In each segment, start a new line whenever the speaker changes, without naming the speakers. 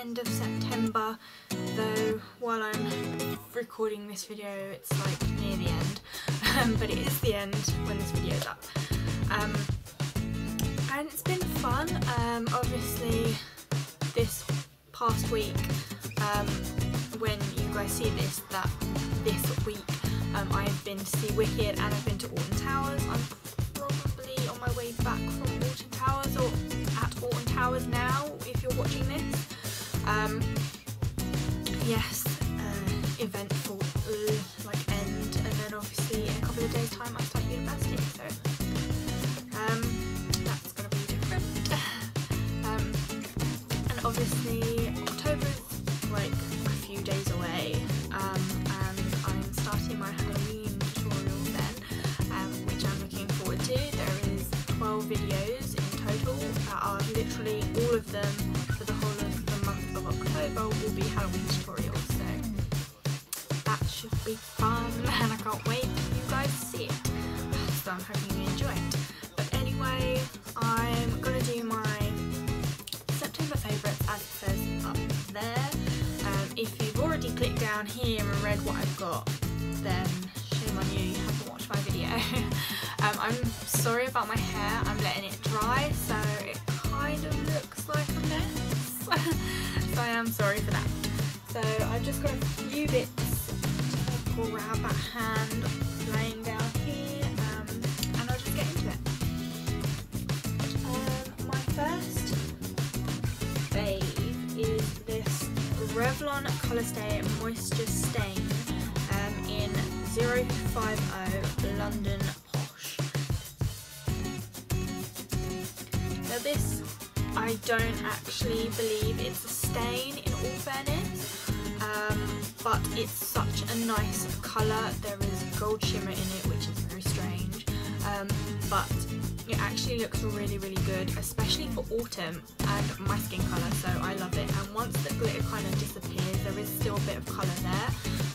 end of September, though while I'm recording this video it's like near the end, but it is the end when this video is up. And it's been fun. Obviously this past week, when you guys see this, this week I have been to see Wicked and I've been to Alton Towers. I'm probably on my way back from Alton Towers, or at Alton Towers now if you're watching this. Yes, eventful like end, and then obviously in a couple of days time I start university, so that's gonna be different. And obviously October's like a few days away, and I'm starting my Halloween tutorial then, which I'm looking forward to. There is 12 videos in total that are literally all of them for the whole of the month of October will be Halloween tutorials, so that should be fun and I can't wait for you guys to see it. So I'm hoping you enjoy it. But anyway, I'm gonna do my September favourites as it says up there. If you've already clicked down here and read what I've got, then shame on you, you haven't watched my video. I'm sorry about my hair, I'm letting it dry so it kind of looks like a mess. So I am sorry for that. So I've just got a few bits to grab at hand laying down here, and I'll just get into it. My first fave is this Revlon Colour Stay Moisture Stain in 050 London Posh. Now this, I don't actually believe it's a stain in all fairness, but it's such a nice colour. There is gold shimmer in it, which is very strange, but it actually looks really good, especially for autumn and my skin colour, so I love it. And once the glitter kind of disappears, there is still a bit of colour there,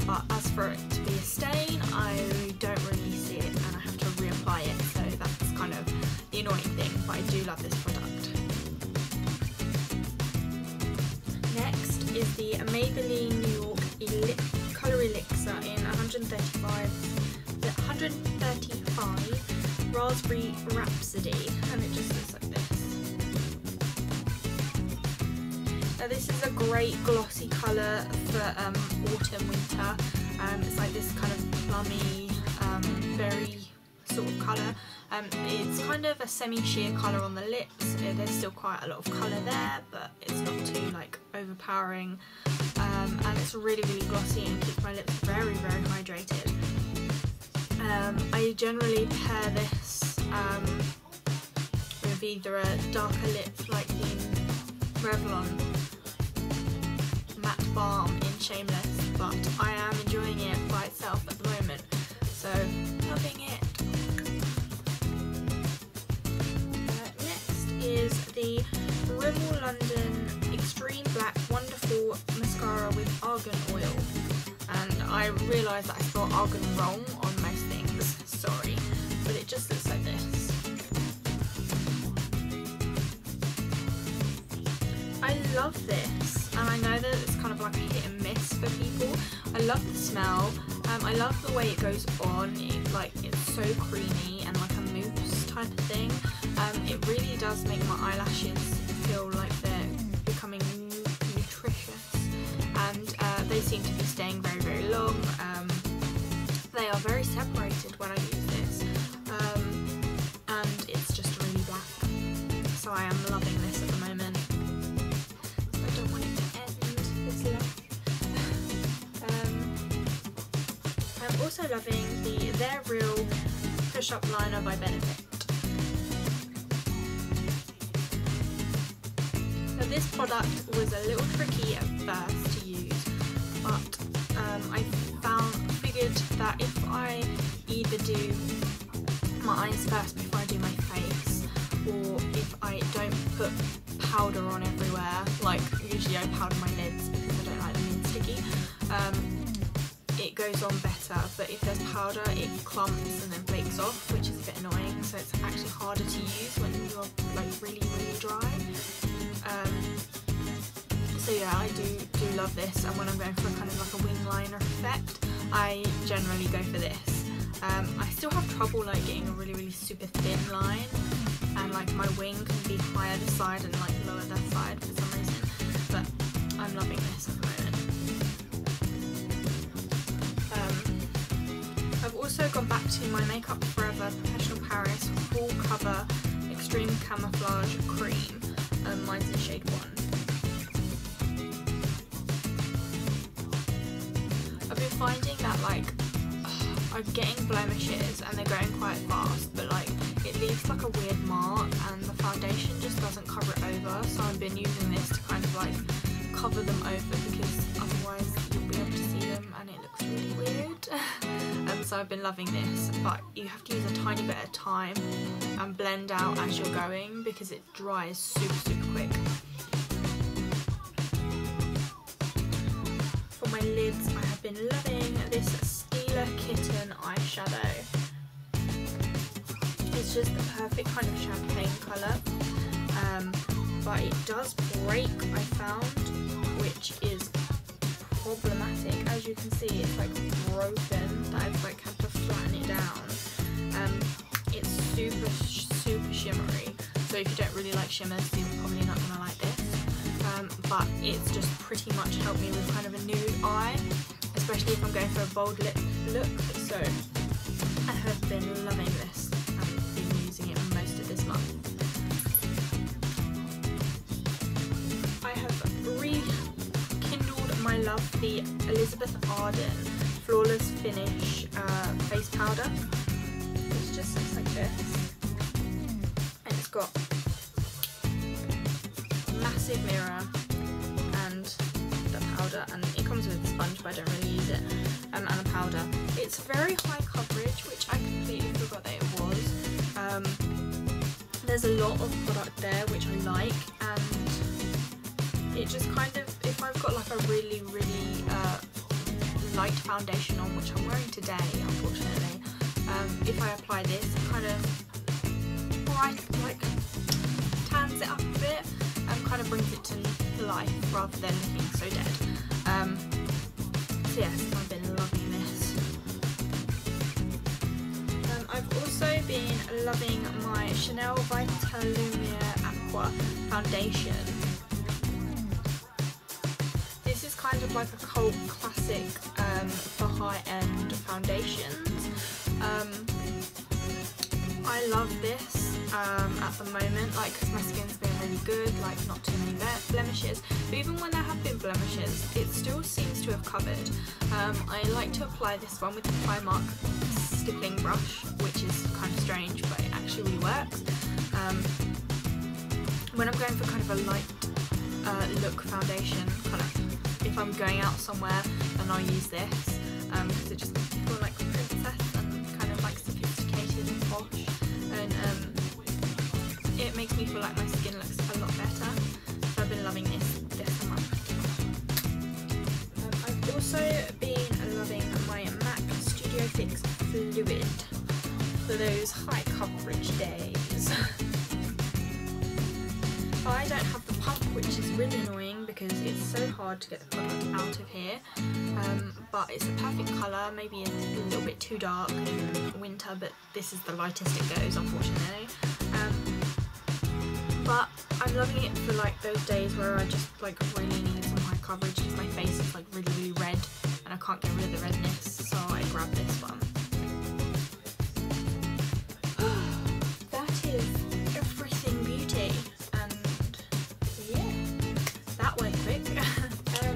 but as for it to be a stain, I don't really see it and I have to reapply it, so that's kind of the annoying thing, but I do love this product. Next is the Maybelline New York Colour Elixir in 135 Raspberry Rhapsody, and it just looks like this. Now this is a great glossy colour for autumn, winter. It's like this kind of plummy, berry sort of colour. It's kind of a semi-sheer colour on the lips. There's still quite a lot of colour there, but it's not too like overpowering. And it's really glossy and keeps my lips very hydrated. I generally pair this with either a darker lip like the Revlon Matte Balm in Shameless, but I am enjoying it by itself at the moment, so loving it. Next is the Rimmel London Extreme Black Wonderful Mascara with Argon Oil, and I realised that I spelled Argon wrong on most things, sorry, but it just looks like this. I love this, and I know that it's kind of like a hit and miss for people. I love the smell, I love the way it goes on, it's so creamy and like a mousse type of thing. It really does make my eyelashes feel like they're becoming nutritious, and they seem to be staying very long. They are very separated when I use this, and it's just really black, so I am loving this at the moment. I don't want it to end this life. I'm also loving the They're Real Push Up Liner by Benefit. Now this product was a little tricky at first to use, but I figured that if I either do my eyes first before I do my face, or if I don't put powder on everywhere, like usually I powder my lids because I don't like them being sticky, it goes on better, but if there's powder it clumps and then flakes off, which is a bit annoying, so it's actually harder to use when you're like really dry. So yeah, I love this, and when I'm going for kind of like a wing liner effect, I generally go for this. I still have trouble like getting a really super thin line, and like my wing can be higher this side and like lower that side for some reason, but I'm loving this at the moment. I've also gone back to my Makeup Forever Professional Paris Full Cover Extreme Camouflage Cream. Mine's in shade 1. I've been finding that like I'm getting blemishes and they're going quite fast, but like it leaves like a weird mark and the foundation just doesn't cover it over, so I've been using this to kind of like cover them over, because otherwise you'll be able to see them and it looks really weird. So I've been loving this, but you have to use a tiny bit at a time and blend out as you're going because it dries super quick. For my lids, I have been loving this Stila Kitten eyeshadow. It's just the perfect kind of champagne colour, but it does break, I found, which is problematic. As you can see, it's like broken, that I've like had to flatten it down. It's super shimmery, so if you don't really like shimmers, you're probably not gonna like this. But it's just pretty much helped me with kind of a nude eye, especially if I'm going for a bold lip look. So I have been loving this and been using it most of this month. I have rekindled my love for the Elizabeth Arden Flawless Finish face powder, which just looks like this, and it's got a massive mirror and the powder, and it comes with a sponge but I don't really use it, and the powder. It's very high coverage, which I completely forgot that it was. There's a lot of product there which I like, and it just kind of, if I've got like a really light foundation on, which I'm wearing today unfortunately, if I apply this, it kind of like tans it up a bit and kind of brings it to life rather than looking so dead. So yes, I've been loving this. I've also been loving my Chanel Vital Lumiere Aqua foundation. This is kind of like a cult classic for high-end foundations. I love this at the moment, like, because my skin's been really good, like not too many blemishes, but even when there have been blemishes, it still seems to have covered. I like to apply this one with the Primark stippling brush, which is kind of strange, but it actually really works. When I'm going for kind of a light look foundation, kind of, if I'm going out somewhere, then I'll use this, because it just makes me feel like a princess and kind of like sophisticated and posh, and it makes me feel like my skin looks a lot better. So I've been loving this a month. I've also been loving my MAC Studio Fix Fluid for those high coverage days. I don't have the pump, which is really annoying because it's so hard to get the product out of here, but it's a perfect colour, maybe a little bit too dark in winter, but this is the lightest it goes unfortunately. But I'm loving it for like those days where I just like really need some high coverage because my face is like really red and I can't get rid of the redness, so I grabbed this one. That is everything beauty.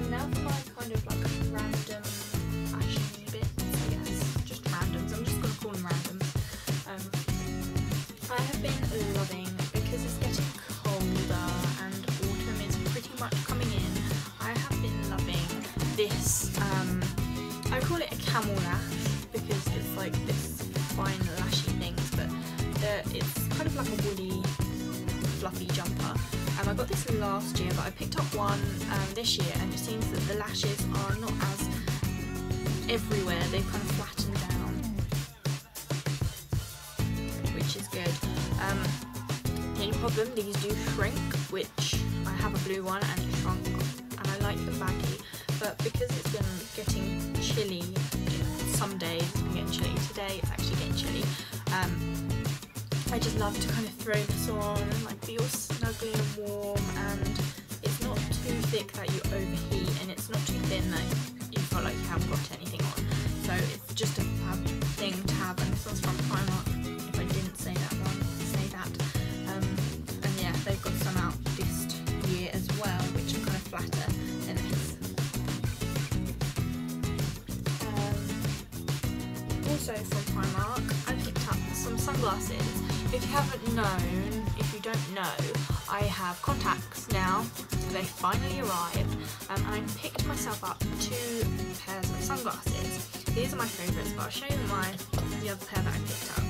Now for my kind of like random fashion bits, I guess, just randoms, I'm just going to call them randoms. I have been loving, because it's getting colder and autumn is pretty much coming in, I have been loving this, I call it a camel lash because it's like this fine lashy things, but it's kind of like a woolly fluffy jumper. I got this last year, but I picked up one this year, and it seems that the lashes are not as everywhere, they've kind of flattened down, which is good. The only problem, these do shrink, which I have a blue one and it shrunk, and I like them baggy, but because it's been getting chilly, some days it's been getting chilly, today it's actually getting chilly, I just love to kind of throw this on and like be all snuggly and warm, and it's not too thick that you overheat, and it's not too thin that you feel like you haven't got anything on. So it's just a fab thing to have, and this one's from Primark. If I didn't say that one, say that. And yeah, they've got some out this year as well, which are kind of flatter than this. Also from Primark, I picked up some sunglasses. If you haven't known, if you don't know, I have contacts now. They finally arrived, and I picked myself up 2 pairs of sunglasses. These are my favourites, but I'll show you the other pair that I picked up.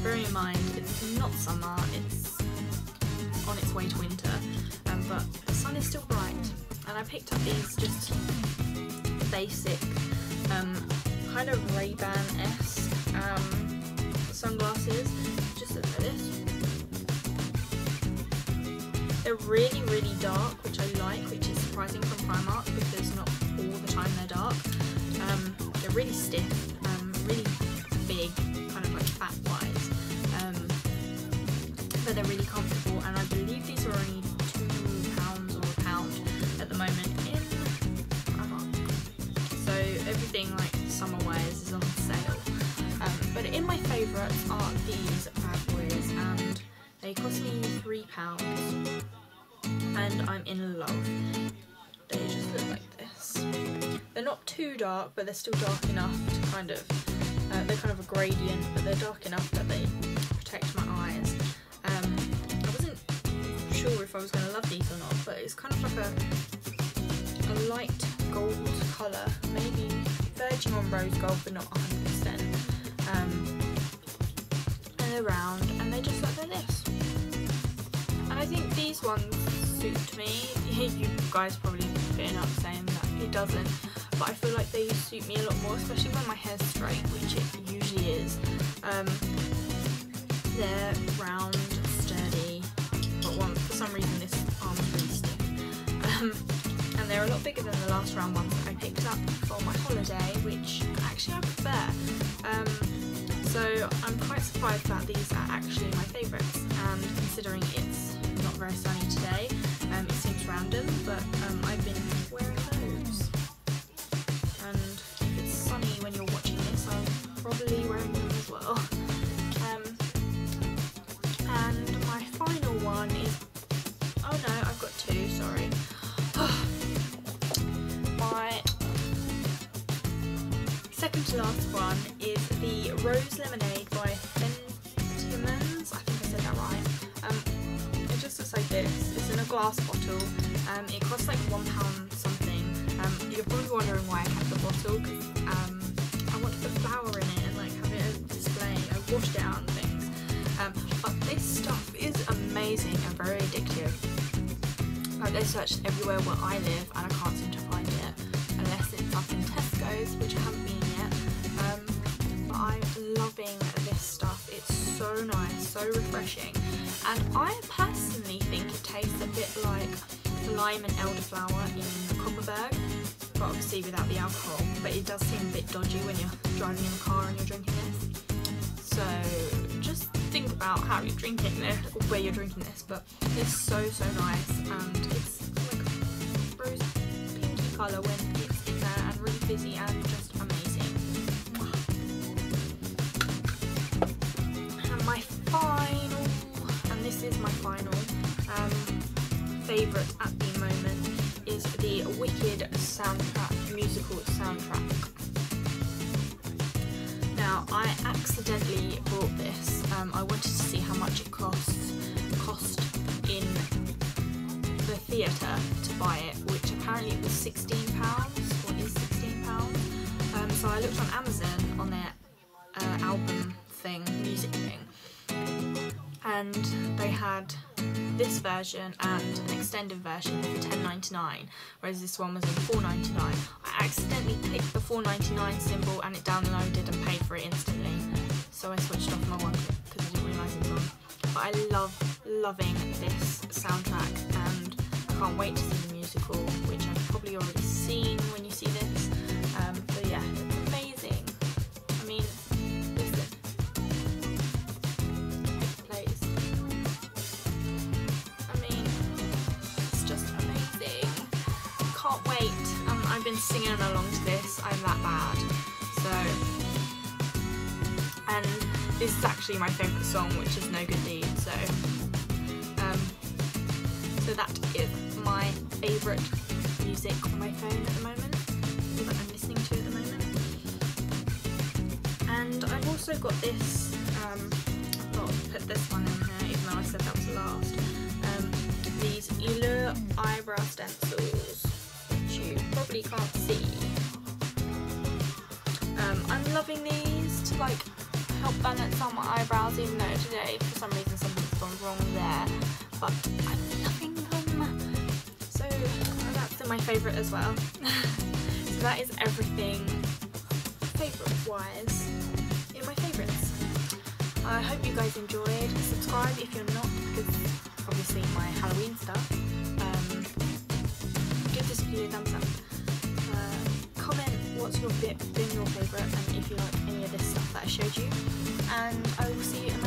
Bearing in mind it's not summer, it's on its way to winter, but the sun is still bright, and I picked up these just basic kind of Ray-Ban-esque sunglasses. Just look at this. They're really, really dark, which I like, which is surprising from Primark because not all the time they're dark. They're really stiff, really big, kind of like fat-wise, but they're really comfortable, and I believe these are only £2 or £1 at the moment in Primark. So everything like summer wears is on sale. But in my favourites are these bad boys, and they cost me £3, and I'm in love. They just look like this. They're not too dark, but they're still dark enough to kind of, they're kind of a gradient, but they're dark enough that they protect my eyes. I wasn't sure if I was going to love these or not, but it's kind of like a light gold colour, maybe verging on rose gold, but not 100%. And they're round, and they just look like this. And I think these ones suit me. You guys probably been up saying that it doesn't, but I feel like they suit me a lot more, especially when my hair's straight, which it usually is. They're round, sturdy, but for some reason this arm is really stiff. And they're a lot bigger than the last round ones that I picked up for my holiday, which actually I prefer. So I'm quite surprised that these are actually my favourites, and considering it's not very sunny today, it seems random, but I've been wearing those. And if it's sunny when you're watching this, I'm probably wearing them as well. And my final one is, oh no, I've got 2, sorry. My second to last one is the Rose Lemonade by Fentimans. I think I said that right. It just looks like this. It's in a glass bottle. It costs like £1 something. You're probably wondering why I kept the bottle, because I want to put flour in it and like have it as a display. I washed it out and things. But this stuff is amazing and very addictive. Like I searched everywhere where I live and I can't seem to find it, unless it's up in Tesco's, which I haven't been yet. But I'm loving this stuff. It's so nice, so refreshing, and I personally think it tastes a bit like lime and elderflower in Copperberg, but obviously without the alcohol. But it does seem a bit dodgy when you're driving in the car and you're drinking this. So just think about how you're drinking this, or where you're drinking this. But it's so nice, and it's like rose pinky colour when it's in there, and really fizzy and just amazing. And my final, and this is my final favourite at the moment, is the Wicked soundtrack, musical soundtrack. Now, I accidentally bought this. I wanted to see how much it cost in the theatre to buy it, which apparently was £16, or is £16. So I looked on Amazon on their album thing, music thing, and they had this version and an extended version for £10.99, whereas this one was in £4.99. I accidentally clicked the £4.99 symbol and it downloaded and paid for it instantly, so I switched off my one because I didn't realise it was on. But I loving this soundtrack, and can't wait to see the musical, which I've probably already seen when you see this. But yeah, it's amazing. I mean, listen. It plays. I mean, it's just amazing. Can't wait. I've been singing along to this. I'm that bad. And this is actually my favourite song, which is No Good Deed. So that is my favourite music on my phone at the moment, that I'm listening to at the moment. And I've also got this, I'll put this one in here, even though I said that was last. These Eyelure eyebrow stencils, which you probably can't see. I'm loving these to like help balance out my eyebrows, even though today for some reason something's gone wrong there, but I'm loving them. So that's my favourite as well. So that is everything favourite wise in my favourites. I hope you guys enjoyed. Subscribe if you're not, because obviously my Halloween stuff. Give this video a thumbs up. Comment what's been your favourite, and if you like any of this stuff that I showed you, and I will see you in my